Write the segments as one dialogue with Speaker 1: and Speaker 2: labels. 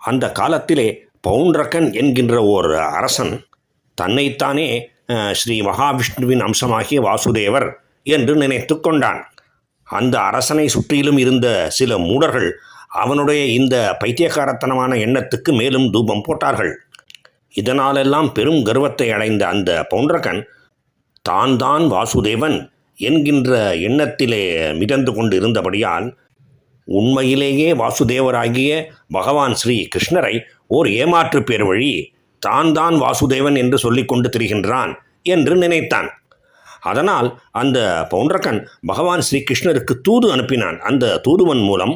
Speaker 1: அந்த காலத்திலே பவுண்டரகன் என்கின்ற ஓர் அரசன் தன்னைத்தானே ஸ்ரீ மகாவிஷ்ணுவின் அம்சமாகிய வாசுதேவர் என்று நினைத்து கொண்டான். அந்த அரசனை சுற்றிலும் இருந்த சில மூடர்கள் அவனுடைய இந்த பைத்தியக்காரத்தனமான எண்ணத்துக்கு மேலும் தூபம் போட்டார்கள். இதனாலெல்லாம் பெரும் கர்வத்தை அடைந்த அந்த பவுண்டரகன் தான் வாசுதேவன் என்கின்ற எண்ணத்திலே மிதந்து கொண்டு இருந்தபடியால் உண்மையிலேயே வாசுதேவராகிய பகவான் ஸ்ரீ கிருஷ்ணரை ஓர் ஏமாற்று பேர் வழி தான் வாசுதேவன் என்று சொல்லிக்கொண்டு திரிகின்றான் என்று நினைத்தான். அதனால் அந்த பவுண்டரகன் பகவான் ஸ்ரீ கிருஷ்ணருக்கு தூது அனுப்பினான். அந்த தூதுவன் மூலம்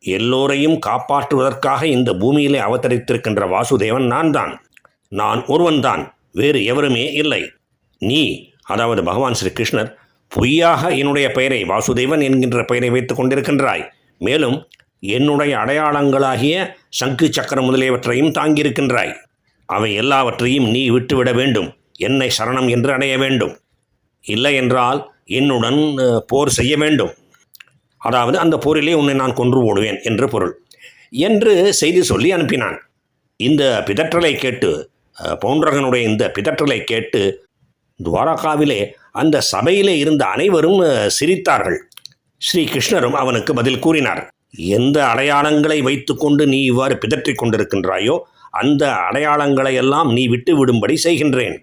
Speaker 1: எல்லோரையும் காப்பாற்றுவதற்காக இந்த பூமியிலே அவதரித்திருக்கின்ற வாசுதேவன் நான் ஒருவன்தான், வேறு எவருமே இல்லை. நீ, அதாவது பகவான் ஸ்ரீ கிருஷ்ணர், பொய்யாக என்னுடைய பெயரை வாசுதேவன் என்கின்ற பெயரை வைத்துக் கொண்டிருக்கின்றாய். மேலும் என்னுடைய அடையாளங்களாகிய சங்கு சக்கரம் முதலியவற்றையும் தாங்கியிருக்கின்றாய். அவை எல்லாவற்றையும் நீ விட்டுவிட வேண்டும், என்னை சரணம் என்று அடைய வேண்டும். இல்லை என்றால் என்னுடன் போர் செய்ய வேண்டும், அதாவது அந்த போரிலே உன்னை நான் கொன்று போடுவேன் என்று பொருள் என்று செய்தி சொல்லி அனுப்பினான். இந்த பிதற்றலை கேட்டு, பவுண்டரகனுடைய இந்த பிதற்றலை கேட்டு துவாரகாவிலே அந்த சபையிலே இருந்த அனைவரும் சிரித்தார்கள். ஸ்ரீ கிருஷ்ணரும் அவனுக்கு பதில் கூறினார். எந்த அடையாளங்களை வைத்துக்கொண்டு நீ இவ்வாறு பிதற்றிக் கொண்டிருக்கின்றாயோ அந்த அடையாளங்களை எல்லாம் நீ விட்டு விடும்படி செய்கின்றேன்.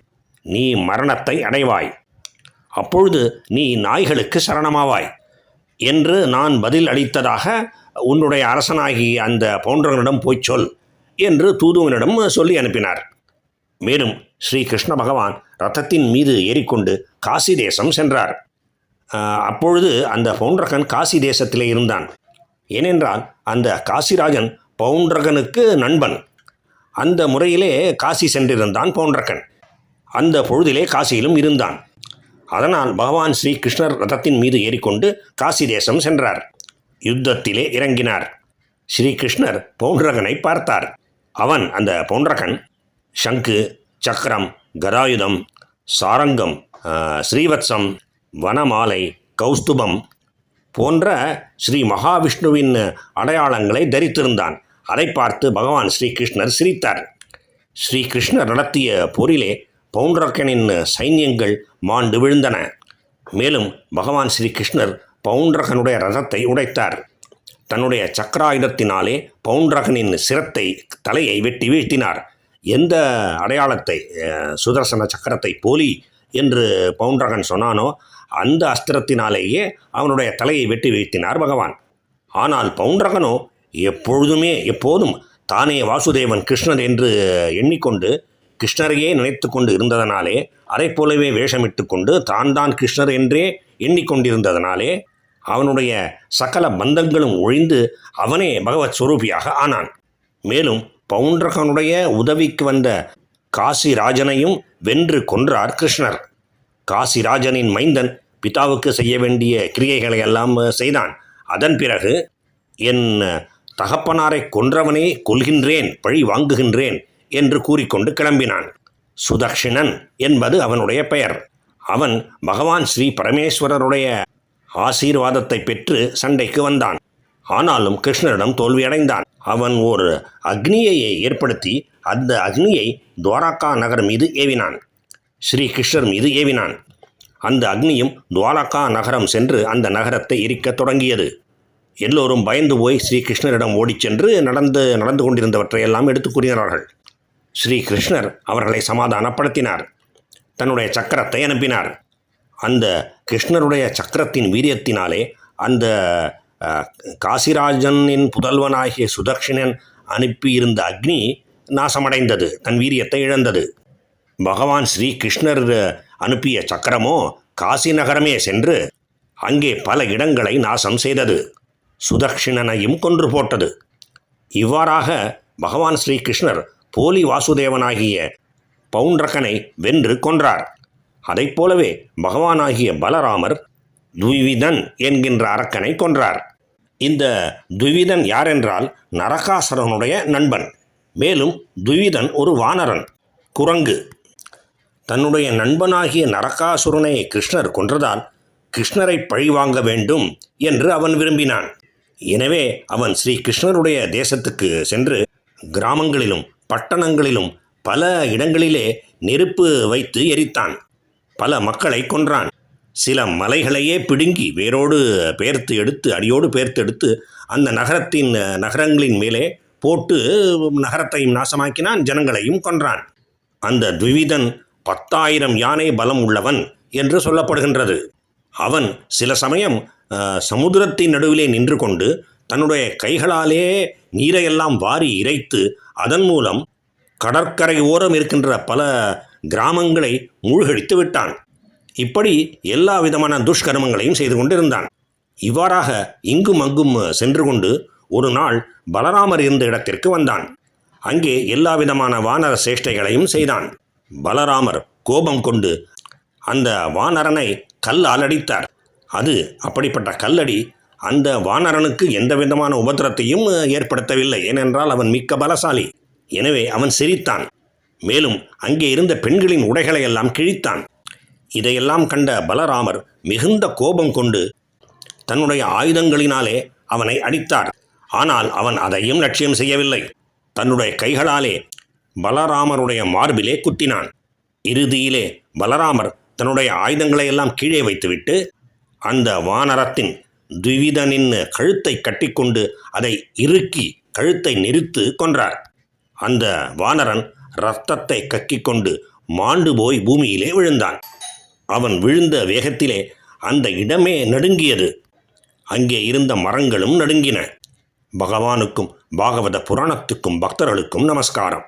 Speaker 1: நீ மரணத்தை அடைவாய், அப்பொழுது நீ நாய்களுக்கு சரணமாவாய் என்று நான் பதில் அளித்ததாக உன்னுடைய அரசனாகிய அந்த பவுண்டரகனிடம் போய்ச் சொல் என்று தூதுவனிடம் சொல்லி அனுப்பினார். மேலும் ஸ்ரீ கிருஷ்ண பகவான் ரதத்தின் மீது ஏறிக்கொண்டு காசி தேசம் சென்றார். அப்பொழுது அந்த பவுண்டரகன் காசி தேசத்திலே இருந்தான். ஏனென்றால் அந்த காசிராஜன் பவுண்டரகனுக்கு நண்பன். அந்த முறையிலே காசி சென்றிருந்தான் பவுண்டரகன். அந்த பொழுதிலே காசியிலும் இருந்தான். அதனால் பகவான் ஸ்ரீ கிருஷ்ணர் ரதத்தின் மீது ஏறிக்கொண்டு காசி தேசம் சென்றார். யுத்தத்திலே இறங்கினார். ஸ்ரீ கிருஷ்ணர் பவுண்டரகனை பார்த்தார். அவன், அந்த பவுண்டரகன், சங்கு, சக்கரம், கதாயுதம், சாரங்கம், ஸ்ரீவத்சம், வனமாலை, கௌஸ்துபம் போன்ற ஸ்ரீ மகாவிஷ்ணுவின் அடையாளங்களை தரித்திருந்தான். அதை பார்த்து பகவான் ஸ்ரீ கிருஷ்ணர் சிரித்தார். ஸ்ரீ கிருஷ்ணர் நடத்திய போரிலே பவுண்டரகனின் சைன்யங்கள் மாண்டு விழுந்தன. மேலும் பகவான் ஸ்ரீ கிருஷ்ணர் பவுண்டரகனுடைய ரதத்தை உடைத்தார். தன்னுடைய சக்கராயுதத்தினாலே பவுண்டரகனின் சிரத்தை, தலையை வெட்டி வீழ்த்தினார். எந்த அடையாளத்தை, சுதர்சன சக்கரத்தை போலி என்று பவுண்டரகன் சொன்னானோ அந்த அஸ்திரத்தினாலேயே அவனுடைய தலையை வெட்டி வீழ்த்தினார் பகவான். ஆனால் பவுண்டரகனோ எப்போதும் தானே வாசுதேவன் கிருஷ்ணர் என்று எண்ணிக்கொண்டு கிருஷ்ணரையே நினைத்து கொண்டு இருந்ததனாலே, அதை போலவே வேஷமிட்டு கொண்டு தான் கிருஷ்ணர் என்றே எண்ணிக்கொண்டிருந்ததனாலே அவனுடைய சகல பந்தங்களும் ஒழிந்து அவனே பகவத் ஸ்வரூபியாக ஆனான். மேலும் பவுண்டரகனுடைய உதவிக்கு வந்த காசிராஜனையும் வென்று கொன்றார் கிருஷ்ணர். காசிராஜனின் மைந்தன் பிதாவுக்கு செய்ய வேண்டிய கிரியைகளை எல்லாம் செய்தான். அதன் பிறகு, என் தகப்பனாரை கொன்றவனே கொல்கின்றேன், பழி வாங்குகின்றேன் என்று கூறிக்கொண்டு கிளம்பினான். சுதக்ஷிணன் என்பது அவனுடைய பெயர். அவன் பகவான் ஸ்ரீ பரமேஸ்வரருடைய ஆசீர்வாதத்தை பெற்று சண்டைக்கு வந்தான். ஆனாலும் கிருஷ்ணரிடம் தோல்வியடைந்தான். அவன் ஒரு அக்னியை ஏற்படுத்தி அந்த அக்னியை துவாரகா நகர் மீது ஏவினான். ஸ்ரீ கிருஷ்ணர் மீது ஏவினான். அந்த அக்னியும் துவாரகா நகரம் சென்று அந்த நகரத்தை எரிக்கத் தொடங்கியது. எல்லோரும் பயந்து போய் ஸ்ரீ கிருஷ்ணரிடம் ஓடிச் சென்று நடந்து கொண்டிருந்தவற்றையெல்லாம் எடுத்து கூறினார்கள். ஸ்ரீ கிருஷ்ணர் அவர்களை சமாதானப்படுத்தினார். தன்னுடைய சக்கரத்தை அனுப்பினார். அந்த கிருஷ்ணருடைய சக்கரத்தின் வீரியத்தினாலே அந்த காசிராஜனின் புதல்வனாகிய சுதக்ஷிணன் அனுப்பியிருந்த அக்னி நாசமடைந்தது, தன் வீரியத்தை இழந்தது. பகவான் ஸ்ரீ கிருஷ்ணர் அனுப்பிய சக்கரமோ காசி நகரமே சென்று அங்கே பல இடங்களை நாசம் செய்தது, சுதக்ஷிணனையும் கொன்று போட்டது. இவ்வாறாக பகவான் ஸ்ரீ கிருஷ்ணர் போலி வாசுதேவனாகிய பவுண்டரகனை வென்று கொன்றார். அதைப் போலவே பகவானாகிய பலராமர் துவிவிதன் என்கின்ற அரக்கனை கொன்றார். இந்த துவிதன் யாரென்றால் நரகாசுரனுடைய நண்பன். மேலும் துவிதன் ஒரு வானரன், குரங்கு. தன்னுடைய நண்பனாகிய நரகாசுரனை கிருஷ்ணர் கொன்றதால் கிருஷ்ணரை பழிவாங்க வேண்டும் என்று அவன் விரும்பினான். எனவே அவன் ஸ்ரீ கிருஷ்ணருடைய தேசத்துக்கு சென்று கிராமங்களிலும் பட்டணங்களிலும் பல இடங்களிலே நெருப்பு வைத்து எரித்தான். பல மக்களை கொன்றான். சில மலைகளையே பிடுங்கி வேரோடு பெயர்த்து எடுத்து அடியோடு பெயர்த்து எடுத்து அந்த நகரங்களின் மேலே போட்டு நகரத்தையும் நாசமாக்கினான், ஜனங்களையும் கொன்றான். அந்த த்விவிதன் 10,000 யானை பலம் உள்ளவன் என்று சொல்லப்படுகின்றது. அவன் சில சமயம் சமுத்திரத்தின் நடுவிலே நின்று கொண்டு தன்னுடைய கைகளாலே நீரையெல்லாம் வாரி இறைத்து அதன் மூலம் கடற்கரை ஓரம் இருக்கின்ற பல கிராமங்களை மூழ்கடித்து விட்டான். இப்படி எல்லா விதமான துஷ்கர்மங்களையும் செய்து கொண்டிருந்தான். இவ்வாறாக இங்கும் அங்கும் சென்று கொண்டு ஒரு நாள் பலராமர் இருந்த இடத்திற்கு வந்தான். அங்கே எல்லா விதமான வானர சேஷ்டைகளையும் செய்தான். பலராமர் கோபம் கொண்டு அந்த வானரனை கல்லால் அடித்தார். அது அப்படிப்பட்ட கல்லடி அந்த வானரனுக்கு எந்த விதமான உபத்திரத்தையும் ஏற்படுத்தவில்லை. ஏனென்றால் அவன் மிக்க பலசாலி. எனவே அவன் சிரித்தான். மேலும் அங்கே இருந்த பெண்களின் உடைகளை எல்லாம் கிழித்தான். இதையெல்லாம் கண்ட பலராமர் மிகுந்த கோபம் கொண்டு தன்னுடைய ஆயுதங்களினாலே அவனை அடித்தார். ஆனால் அவன் அதையும் லட்சியம் செய்யவில்லை. தன்னுடைய கைகளாலே பலராமருடைய மார்பிலே குத்தினான். இறுதியிலே பலராமர் தன்னுடைய ஆயுதங்களை எல்லாம் கீழே வைத்துவிட்டு அந்த வானரத்தின் த்விவிதனின் கழுத்தை கட்டிக்கொண்டு அதை இறுக்கி கழுத்தை நெரித்து கொன்றார். அந்த வானரன் இரத்தத்தை கக்கிக்கொண்டு மாண்டு போய் பூமியிலே விழுந்தான். அவன் விழுந்த வேகத்திலே அந்த இடமே நடுங்கியது. அங்கே இருந்த மரங்களும் நடுங்கின. பகவானுக்கும் பாகவத புராணத்துக்கும் பக்தர்களுக்கும் நமஸ்காரம்.